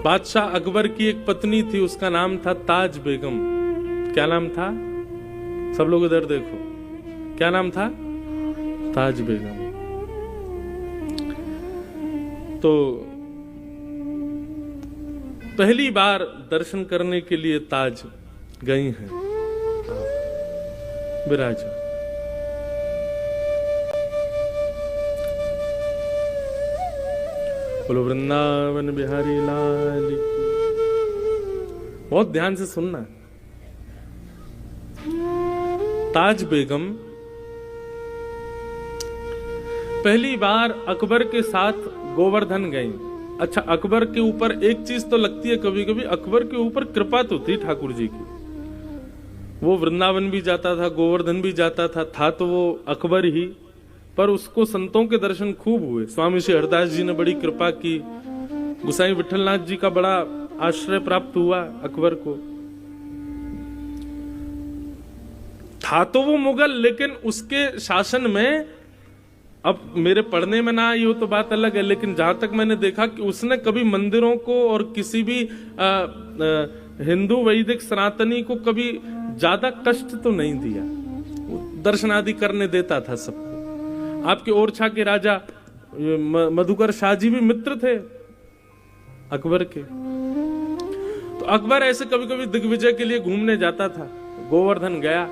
बादशाह अकबर की एक पत्नी थी, उसका नाम था ताज बेगम। क्या नाम था? सब लोग इधर देखो, क्या नाम था? ताज बेगम। तो पहली बार दर्शन करने के लिए ताज गई हैं। विराजा बोलो वृंदावन बिहारी लाल की। बहुत ध्यान से सुनना। ताज बेगम पहली बार अकबर के साथ गोवर्धन गई। अच्छा, अकबर के ऊपर एक चीज तो लगती है कभी कभी, अकबर के ऊपर कृपा तो थी ठाकुर जी की। वो वृंदावन भी जाता था, गोवर्धन भी जाता था तो वो अकबर ही, पर उसको संतों के दर्शन खूब हुए। स्वामी श्री हरदास जी ने बड़ी कृपा की, गुसाई विठलनाथ जी का बड़ा आश्रय प्राप्त हुआ अकबर को। था तो वो मुगल, लेकिन उसके शासन में, अब मेरे पढ़ने में ना आई हो तो बात अलग है, लेकिन जहां तक मैंने देखा कि उसने कभी मंदिरों को और किसी भी हिंदू वैदिक सनातनी को कभी ज्यादा कष्ट तो नहीं दिया। दर्शन आदि करने देता था सबको। आपके ओरछा के राजा मधुकर शाह जी भी मित्र थे अकबर के। तो अकबर ऐसे कभी कभी दिग्विजय के लिए घूमने जाता था। गोवर्धन गया,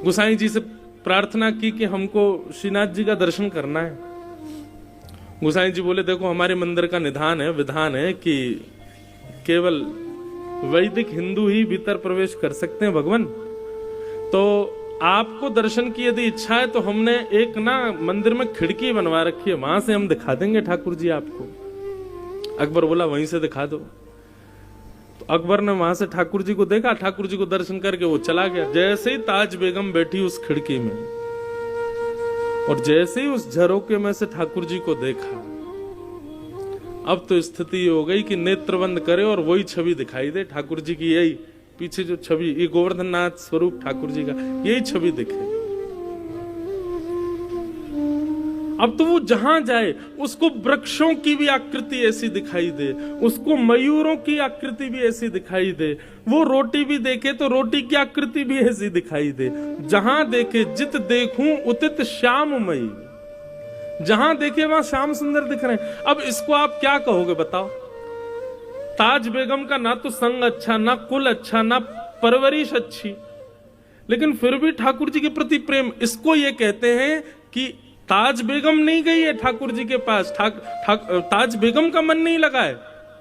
गुसाई जी से प्रार्थना की कि हमको श्रीनाथ जी का दर्शन करना है। गुसाई जी बोले देखो हमारे मंदिर का निधान है, विधान है कि केवल वैदिक हिंदू ही भीतर प्रवेश कर सकते हैं भगवान। तो आपको दर्शन की यदि इच्छा है तो हमने एक ना मंदिर में खिड़की बनवा रखी है, वहां से हम दिखा देंगे ठाकुर जी आपको। अकबर बोला वहीं से दिखा दो। तो अकबर ने वहां से ठाकुर जी को देखा, ठाकुर जी को दर्शन करके वो चला गया। जैसे ही ताज बेगम बैठी उस खिड़की में और जैसे ही उस झरोके में से ठाकुर जी को देखा, अब तो स्थिति हो गई कि नेत्र बंद करे और वही छवि दिखाई दे ठाकुर जी की। यही पीछे जो छवि, ये गोवर्धन नाथ स्वरूप ठाकुर जी का, यही छवि दिखे। अब तो वो जहां जाए उसको वृक्षों की भी आकृति ऐसी दिखाई दे, उसको मयूरों की आकृति भी ऐसी दिखाई दे, वो रोटी भी देखे तो रोटी की आकृति भी ऐसी दिखाई दे। जहां देखे जित देखूं उतित श्याममयी, जहां देखे वहां श्याम सुंदर दिख रहे हैं। अब इसको आप क्या कहोगे बताओ? ताज बेगम का ना तो संग अच्छा, ना कुल अच्छा, ना परवरिश अच्छी, लेकिन फिर भी ठाकुर जी के प्रति प्रेम। इसको ये कहते हैं कि ताज बेगम नहीं गई है ठाकुर जी के पास, ताज बेगम का मन नहीं लगा है,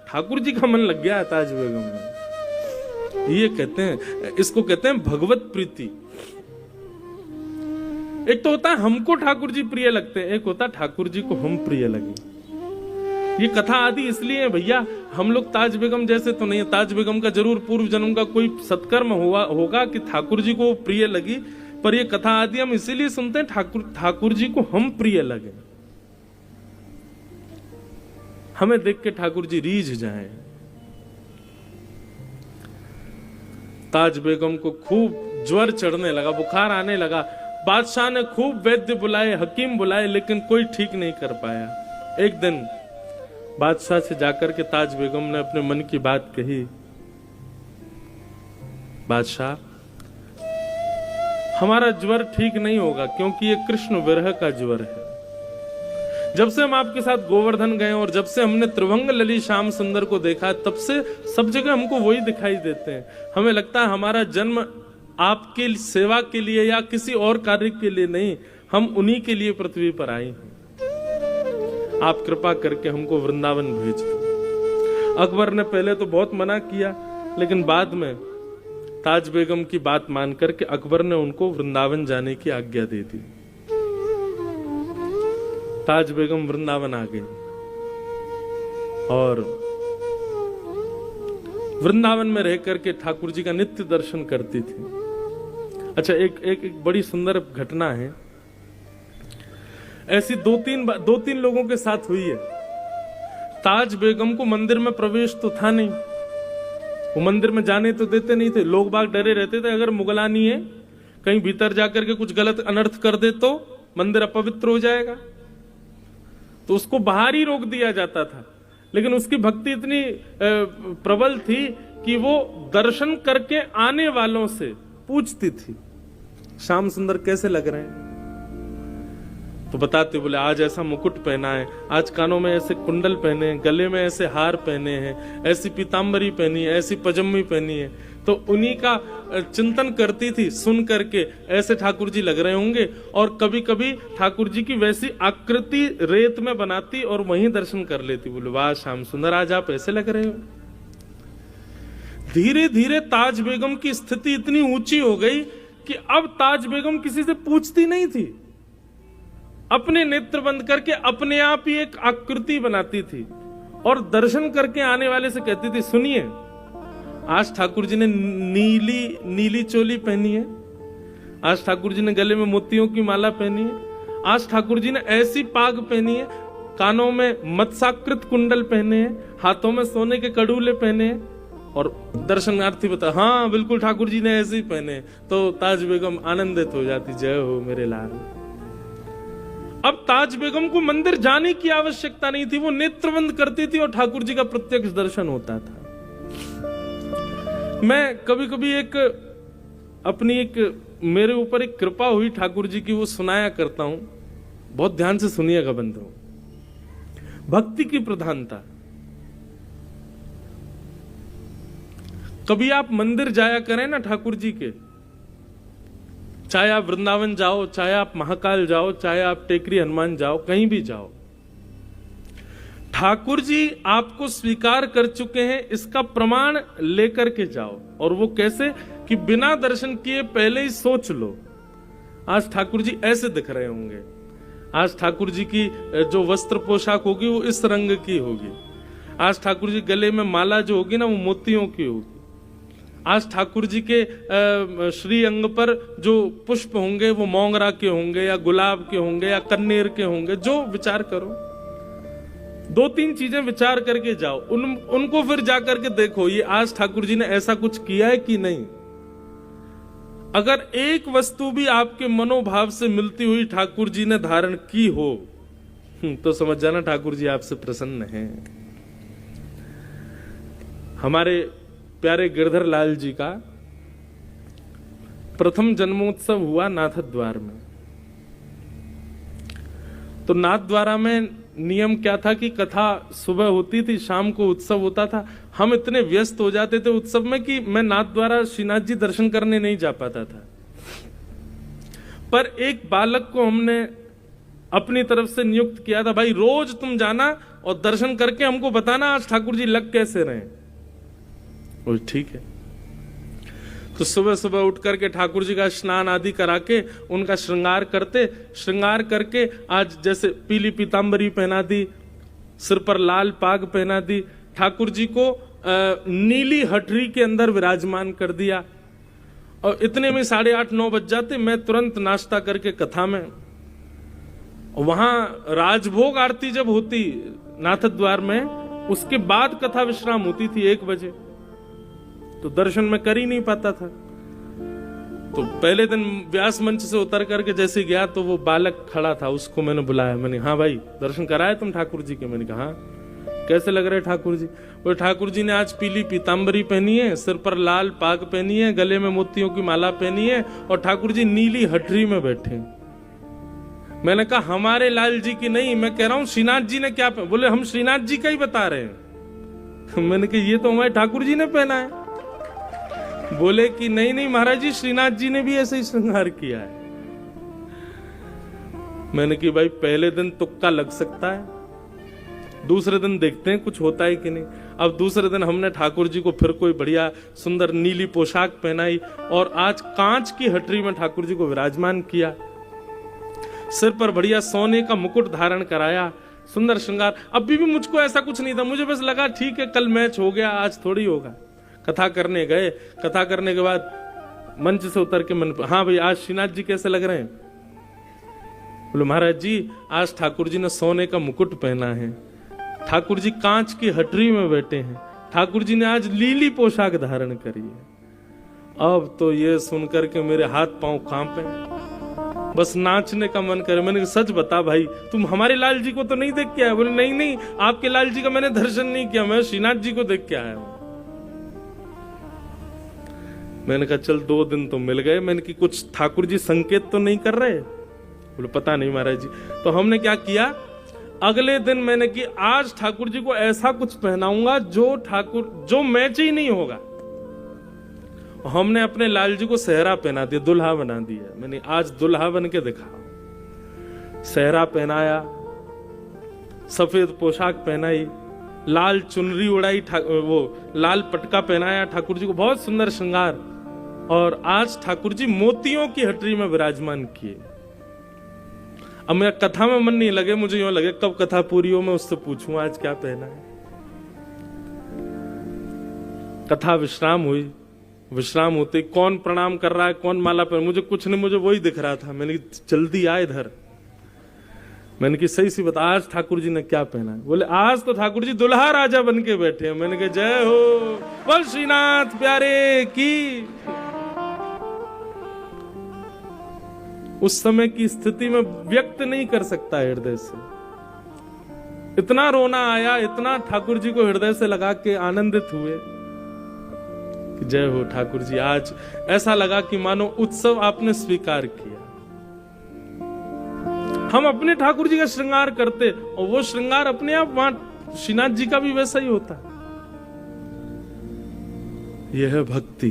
ठाकुर जी का मन लग गया है ताज बेगम में। ये कहते हैं, इसको कहते हैं भगवत प्रीति। एक तो होता है हमको ठाकुर जी प्रिय लगते हैं, एक होता है ठाकुर जी को हम प्रिय लगे। ये कथा आदि इसलिए है भैया, हम लोग ताज बेगम जैसे तो नहीं है। ताज बेगम का जरूर पूर्व जन्म का कोई सत्कर्म होगा कि ठाकुर जी को प्रिय लगी, पर ये कथा आदि हम इसीलिए सुनते हैं ठाकुर जी को हम प्रिय लगे, हमें देख के ठाकुर जी रीझ जाए। ताज बेगम को खूब ज्वर चढ़ने लगा, बुखार आने लगा। बादशाह ने खूब वैद्य बुलाए, हकीम बुलाए, लेकिन कोई ठीक नहीं कर पाया। एक दिन बादशाह से जाकर के ताज बेगम ने अपने मन की बात कही, बादशाह हमारा ज्वर ठीक नहीं होगा, क्योंकि ये कृष्ण विरह का ज्वर है। जब से हम आपके साथ गोवर्धन गए और जब से हमने त्रिभंग लली श्याम सुंदर को देखा, तब से सब जगह हमको वही दिखाई देते हैं। हमें लगता है हमारा जन्म आपके सेवा के लिए या किसी और कार्य के लिए नहीं, हम उन्हीं के लिए पृथ्वी पर आए हैं। आप कृपा करके हमको वृंदावन भेज दो। अकबर ने पहले तो बहुत मना किया, लेकिन बाद में ताज बेगम की बात मान करके अकबर ने उनको वृंदावन जाने की आज्ञा दे दी। ताज बेगम वृंदावन आ गई और वृंदावन में रह करके ठाकुर जी का नित्य दर्शन करती थी। अच्छा, एक बड़ी सुंदर घटना है, ऐसी दो तीन लोगों के साथ हुई है। ताज बेगम को मंदिर में प्रवेश तो था नहीं, वो मंदिर में जाने तो देते नहीं थे। लोग बाग डरे रहते थे, अगर मुगलानी है कहीं भीतर जाकर के कुछ गलत अनर्थ कर दे तो मंदिर अपवित्र हो जाएगा, तो उसको बाहर ही रोक दिया जाता था। लेकिन उसकी भक्ति इतनी प्रबल थी कि वो दर्शन करके आने वालों से पूछती थी, श्याम सुंदर कैसे लग रहे हैं? तो बताते, बोले आज ऐसा मुकुट पहना है, आज कानों में ऐसे कुंडल पहने हैं, गले में ऐसे हार पहने हैं, ऐसी पीतांबरी पहनी है, ऐसी पजम्मी पहनी है। तो उन्हीं का चिंतन करती थी, सुन करके ऐसे ठाकुर जी लग रहे होंगे। और कभी कभी ठाकुर जी की वैसी आकृति रेत में बनाती और वहीं दर्शन कर लेती। बोले वाह श्याम सुंदर, आज आप ऐसे लग रहे हो। धीरे धीरे ताज बेगम की स्थिति इतनी ऊंची हो गई कि अब ताज बेगम किसी से पूछती नहीं थी, अपने नेत्र बंद करके अपने आप ही एक आकृति बनाती थी और दर्शन करके आने वाले से कहती थी, सुनिए आज ठाकुर जी ने नीली चोली पहनी है, आज ठाकुर जी ने गले में मोतियों की माला पहनी है, आज ठाकुर जी ने ऐसी पाग पहनी है, कानों में मत्स्याकृत कुंडल पहने हैं, हाथों में सोने के कड़ूले पहने हैं। और दर्शनार्थी बता, हाँ बिल्कुल ठाकुर जी ने ऐसे ही पहने। तो ताज बेगम आनंदित हो जाती, जय हो मेरे लाल। अब ताज बेगम को मंदिर जाने की आवश्यकता नहीं थी, वो नेत्रबंद करती थी और ठाकुर जी का प्रत्यक्ष दर्शन होता था। मैं कभी कभी मेरे ऊपर एक कृपा हुई ठाकुर जी की, वो सुनाया करता हूं, बहुत ध्यान से सुनिएगा बंधुओं। भक्ति की प्रधानता। कभी आप मंदिर जाया करें ना ठाकुर जी के, चाहे आप वृंदावन जाओ, चाहे आप महाकाल जाओ, चाहे आप टेकरी हनुमान जाओ, कहीं भी जाओ, ठाकुर जी आपको स्वीकार कर चुके हैं, इसका प्रमाण लेकर के जाओ। और वो कैसे कि बिना दर्शन किए पहले ही सोच लो, आज ठाकुर जी ऐसे दिख रहे होंगे, आज ठाकुर जी की जो वस्त्र पोशाक होगी वो इस रंग की होगी, आज ठाकुर जी गले में माला जो होगी ना वो मोतियों की होगी, आज ठाकुर जी के श्री अंग पर जो पुष्प होंगे वो मोंगरा के होंगे या गुलाब के होंगे या कन्नेर के होंगे। जो विचार करो, 2-3 चीजें विचार करके जाओ, उनको फिर जाकर के देखो ये आज ठाकुर जी ने ऐसा कुछ किया है कि नहीं। अगर एक वस्तु भी आपके मनोभाव से मिलती हुई ठाकुर जी ने धारण की हो तो समझ जाना ठाकुर जी आपसे प्रसन्न हैं। हमारे प्यारे गिरधर लाल जी का प्रथम जन्मोत्सव हुआ नाथद्वार में। तो नाथद्वारा में नियम क्या था कि कथा सुबह होती थी, शाम को उत्सव होता था। हम इतने व्यस्त हो जाते थे उत्सव में कि मैं नाथद्वारा श्रीनाथ जी दर्शन करने नहीं जा पाता था। पर एक बालक को हमने अपनी तरफ से नियुक्त किया था, भाई रोज तुम जाना और दर्शन करके हमको बताना आज ठाकुर जी लग कैसे रहे। ठीक है। तो सुबह सुबह उठ करके ठाकुर जी का स्नान आदि करा के उनका श्रृंगार करते, श्रृंगार करके आज जैसे पीली पीतांबरी पहना दी, सिर पर लाल पाग पहना दी, ठाकुर जी को नीली हटरी के अंदर विराजमान कर दिया। और इतने में 8:30-9 बज जाते, मैं तुरंत नाश्ता करके कथा में, वहां राजभोग आरती जब होती नाथद्वार में, उसके बाद कथा विश्राम होती थी 1 बजे। तो दर्शन में कर ही नहीं पाता था। तो पहले दिन व्यास मंच से उतर करके जैसे गया तो वो बालक खड़ा था, उसको मैंने बुलाया, मैंने हाँ भाई दर्शन कराए तुम ठाकुर जी के? मैंने कहा हाँ। कैसे लग रहे ठाकुर जी? वो ठाकुर जी ने आज पीली पीतांबरी पहनी है, सिर पर लाल पाग पहनी है, गले में मोतियों की माला पहनी है और ठाकुर जी नीली हटरी में बैठे। मैंने कहा हमारे लाल जी की नहीं, मैं कह रहा हूं श्रीनाथ जी ने क्या पहना। बोले हम श्रीनाथ जी का ही बता रहे हैं। मैंने कहा ये तो हमारे ठाकुर जी ने पहना है। बोले कि नहीं नहीं महाराज जी, श्रीनाथ जी ने भी ऐसे ही श्रृंगार किया है। मैंने कि भाई पहले दिन तुक्का लग सकता है, दूसरे दिन देखते हैं कुछ होता है कि नहीं। अब दूसरे दिन हमने ठाकुर जी को फिर कोई बढ़िया सुंदर नीली पोशाक पहनाई और आज कांच की हटरी में ठाकुर जी को विराजमान किया, सिर पर बढ़िया सोने का मुकुट धारण कराया, सुंदर श्रृंगार। अभी भी मुझको ऐसा कुछ नहीं था, मुझे बस लगा ठीक है कल मैच हो गया, आज थोड़ी होगा। कथा करने गए, कथा करने के बाद मंच से उतर के मन, हाँ भाई आज श्रीनाथ जी कैसे लग रहे हैं? बोले महाराज जी आज ठाकुर जी ने सोने का मुकुट पहना है, ठाकुर जी कांच की हटरी में बैठे हैं, ठाकुर जी ने आज नीली पोशाक धारण करी है। अब तो ये सुनकर के मेरे हाथ पांव कांपे। बस नाचने का मन करे। मैंने कहा सच बता भाई, तुम हमारे लाल जी को तो नहीं देख के आया? बोले नहीं नहीं, आपके लाल जी का मैंने दर्शन नहीं किया, मैं श्रीनाथ जी को देख के आया हूं। मैंने कहा चल 2 दिन तो मिल गए। मैंने कि कुछ ठाकुर जी संकेत तो नहीं कर रहे? बोले पता नहीं महाराज जी। तो हमने क्या किया, अगले दिन मैंने कि आज ठाकुर जी को ऐसा कुछ पहनाऊंगा जो मैच ही नहीं होगा। हमने अपने लाल जी को सेहरा पहना दिया, दुल्हा बना दिया। मैंने आज दुल्हा बन के दिखा। सेहरा पहनाया, सफेद पोशाक पहनाई, लाल चुनरी उड़ाई, वो लाल पटका पहनाया ठाकुर जी को, बहुत सुंदर श्रृंगार। और आज ठाकुर जी मोतियों की हटरी में विराजमान किए। अब मेरा कथा में मन नहीं लगे, मुझे यूं लगे कब कथा पूरी हो मैं उससे पूछूं आज क्या पहना है। कथा विश्राम हुई। विश्राम होते कौन प्रणाम कर रहा है, कौन माला पर, मुझे कुछ नहीं, मुझे वही दिख रहा था। मैंने जल्दी आए इधर। मैंने कि सही सी बता, आज ठाकुर जी ने क्या पहना है? बोले आज तो ठाकुर जी दुल्हा राजा बन के बैठे हैं। मैंने कहा जय हो, बोल श्रीनाथ प्यारे की। उस समय की स्थिति में व्यक्त नहीं कर सकता हृदय से। इतना रोना आया, इतना ठाकुर जी को हृदय से लगा के आनंदित हुए कि जय हो ठाकुर जी। आज ऐसा लगा कि मानो उत्सव आपने स्वीकार किया। हम अपने ठाकुर जी का श्रृंगार करते और वो श्रृंगार अपने आप वहां श्रीनाथ जी का भी वैसा ही होता। यह है भक्ति।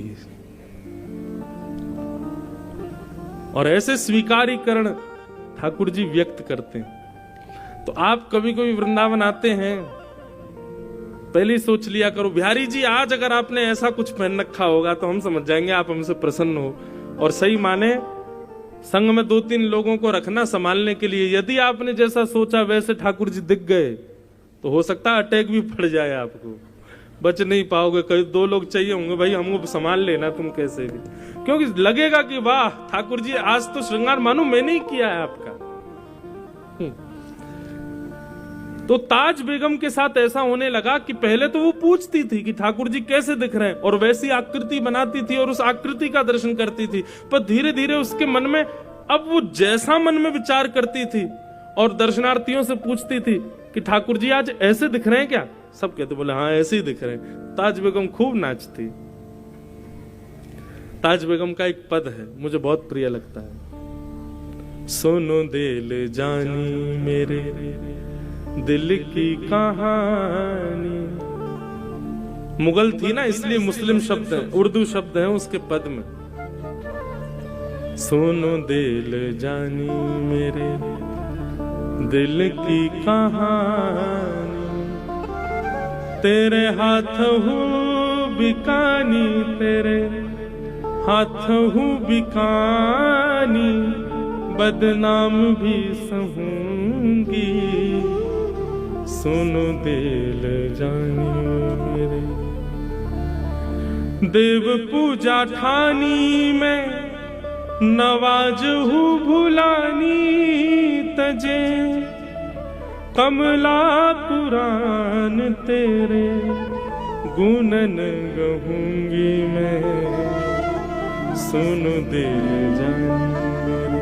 और ऐसे स्वीकारीकरण ठाकुर जी व्यक्त करते हैं। तो आप कभी कभी वृंदावन आते हैं, पहले ही सोच लिया करो बिहारी जी आज अगर आपने ऐसा कुछ पहन रखा होगा तो हम समझ जाएंगे आप हमसे प्रसन्न हो। और सही माने संग में 2-3 लोगों को रखना संभालने के लिए। यदि आपने जैसा सोचा वैसे ठाकुर जी दिख गए तो हो सकता है अटैक भी पड़ जाए, आपको बच नहीं पाओगे। कई 2 लोग चाहिए होंगे, भाई हमको संभाल लेना तुम कैसे भी, क्योंकि लगेगा कि वाह ठाकुर जी आज तो श्रृंगार मानो मैंने ही किया है आपका। तो ताज बेगम के साथ ऐसा होने लगा कि पहले तो वो पूछती थी कि ठाकुर जी कैसे दिख रहे हैं, और वैसी आकृति बनाती थी और उस आकृति का दर्शन करती थी। पर धीरे धीरे उसके मन में, अब वो जैसा मन में विचार करती थी और दर्शनार्थियों से पूछती थी कि ठाकुर जी आज ऐसे दिख रहे हैं क्या? सब कहते बोले हाँ ऐसे ही दिख रहे हैं। ताज बेगम खूब नाचती। ताज बेगम का एक पद है मुझे बहुत प्रिय लगता है, सुनो दिल जानी मेरे दिल की कहानी। मुगल थी ना इसलिए मुस्लिम शब्द है, उर्दू शब्द है उसके पद में। सुनो दिल जानी मेरे दिल की कहानी, तेरे हाथ हूँ बिकानी, तेरे हाथ हूँ बिकानी, बदनाम भी सहूंगी। सुनो दिल जानी मेरे देव पूजा ठानी में, नवाज हूँ भुलानी तजे, कमला कुरान तेरे गुणन गहूंगी मैं। सुनो दिल जानी मेरे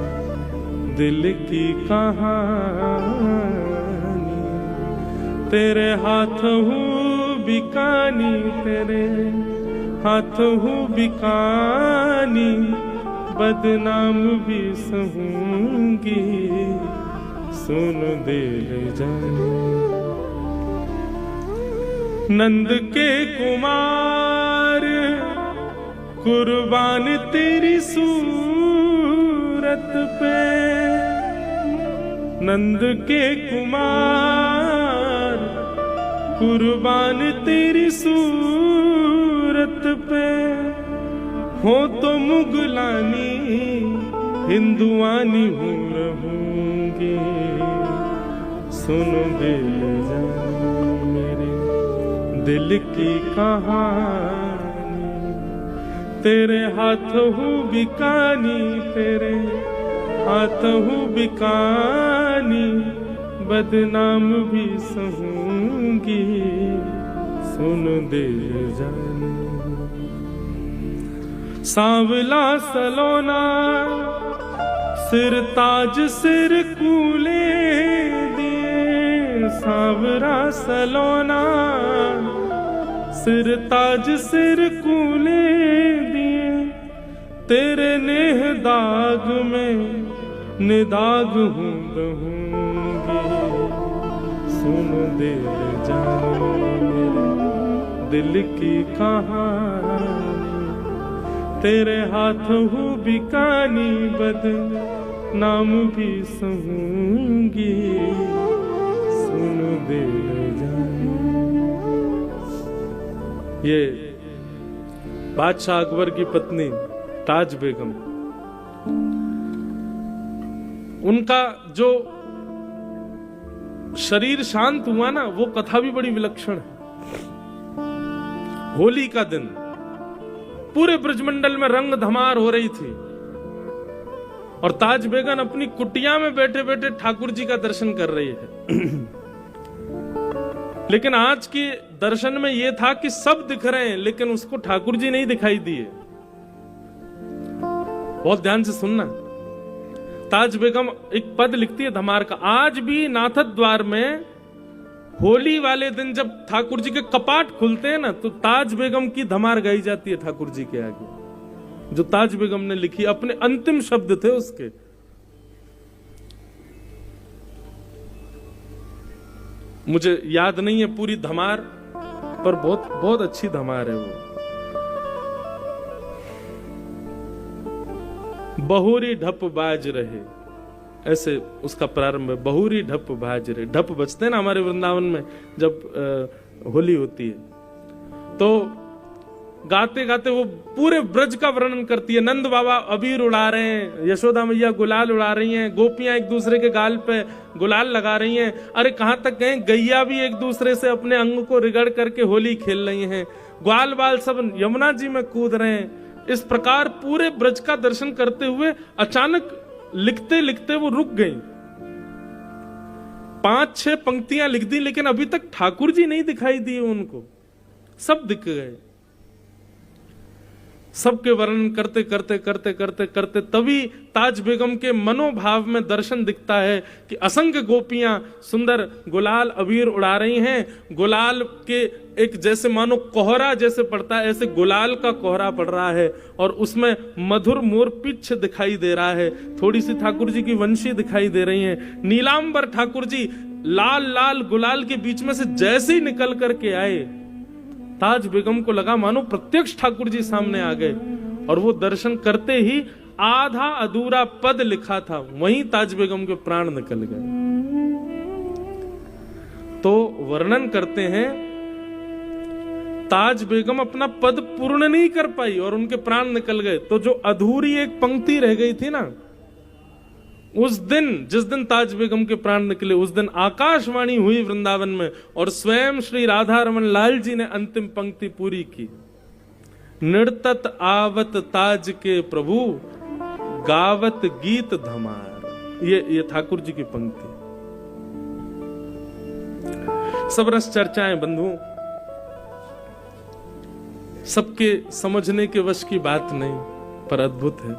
दिल की कहानी, तेरे हाथ हूँ बिकानी, तेरे हाथ हूँ बिकानी, बदनाम भी सहूंगी। सुनो दिल जानी नंद के कुमार कुर्बान तेरी सूरत पे, नंद के कुमार कुर्बान तेरी सूरत पे, हो तो मुगलानी हिंदुआनी हूँ रहूंगी। सुनो दिल जानी मेरे दिल की कहानी, तेरे हाथ हूँ बिकानी, तेरे हाथ हूँ बिकानी, बदनाम भी सहूंगी। सुनो दिल जानी सांवला सलोना सिर ताज सिर कूले दिए सांवरा सलोना, सिर ताज सिर कूले दिए तेरे नेह दाग में निदाग हूँ रहूंगी। सुन दिल जाने मेरे दिल की कहानी, तेरे हाथों हूँ बिकानी बदन नाम भी सहूंगी। सुन दिल जाने। ये बादशाह अकबर की पत्नी ताज बेगम, उनका जो शरीर शांत हुआ ना, वो कथा भी बड़ी विलक्षण है। होली का दिन पूरे ब्रजमंडल में रंग धमार हो रही थी और ताज बेगम अपनी कुटिया में बैठे बैठे ठाकुर जी का दर्शन कर रही है। लेकिन आज के दर्शन में यह था कि सब दिख रहे हैं लेकिन उसको ठाकुर जी नहीं दिखाई दिए। बहुत ध्यान से सुनना। ताज बेगम एक पद लिखती है धमार का, आज भी नाथद द्वार में होली वाले दिन जब ठाकुर जी के कपाट खुलते हैं ना, तो ताज बेगम की धमार गाई जाती है ठाकुर जी के आगे, जो ताज बेगम ने लिखी, अपने अंतिम शब्द थे उसके। मुझे याद नहीं है पूरी धमार, पर बहुत बहुत अच्छी धमार है वो। बहुरी ढप बाज रहे, ऐसे उसका प्रारंभ है। बहुरी ढप बाज रहे, ढप बजते हैं ना हमारे वृंदावन में जब होली होती है, तो गाते गाते वो पूरे ब्रज का वर्णन करती है। नंद बाबा अबीर उड़ा रहे हैं, यशोदा मैया गुलाल उड़ा रही हैं, गोपियां एक दूसरे के गाल पे गुलाल लगा रही हैं। अरे कहां तक गए, गैया भी एक दूसरे से अपने अंग को रिगड़ करके होली खेल रही हैं। ग्वाल बाल सब यमुना जी में कूद रहे हैं। इस प्रकार पूरे ब्रज का दर्शन करते हुए अचानक लिखते लिखते वो रुक गई। 5-6 पंक्तियां लिख दी, लेकिन अभी तक ठाकुर जी नहीं दिखाई दिए उनको, सब दिख गए। सबके वर्णन करते करते करते करते करते तभी ताज बेगम के मनोभाव में दर्शन दिखता है कि असंख्य गोपियां सुंदर गुलाल अबीर उड़ा रही हैं। गुलाल के एक जैसे मानो कोहरा जैसे पड़ता है, ऐसे गुलाल का कोहरा पड़ रहा है और उसमें मधुर मोर पिच्छ दिखाई दे रहा है। थोड़ी सी ठाकुर जी की वंशी दिखाई दे रही है। नीलांबर ठाकुर जी लाल लाल गुलाल के बीच में से जैसे ही निकल करके आए, ताज बेगम को लगा मानो प्रत्यक्ष ठाकुर जी सामने आ गए। और वो दर्शन करते ही आधा अधूरा पद लिखा था, वहीं ताज बेगम के प्राण निकल गए। तो वर्णन करते हैं ताज बेगम अपना पद पूर्ण नहीं कर पाई और उनके प्राण निकल गए। तो जो अधूरी एक पंक्ति रह गई थी ना, उस दिन जिस दिन ताज बेगम के प्राण निकले, उस दिन आकाशवाणी हुई वृंदावन में और स्वयं श्री राधा रमन लाल जी ने अंतिम पंक्ति पूरी की। नृतत आवत ताज के प्रभु, गावत गीत धमार। ये ठाकुर जी की पंक्ति। सब रस चर्चाएं बंधुओं, सबके समझने के वश की बात नहीं, पर अद्भुत है।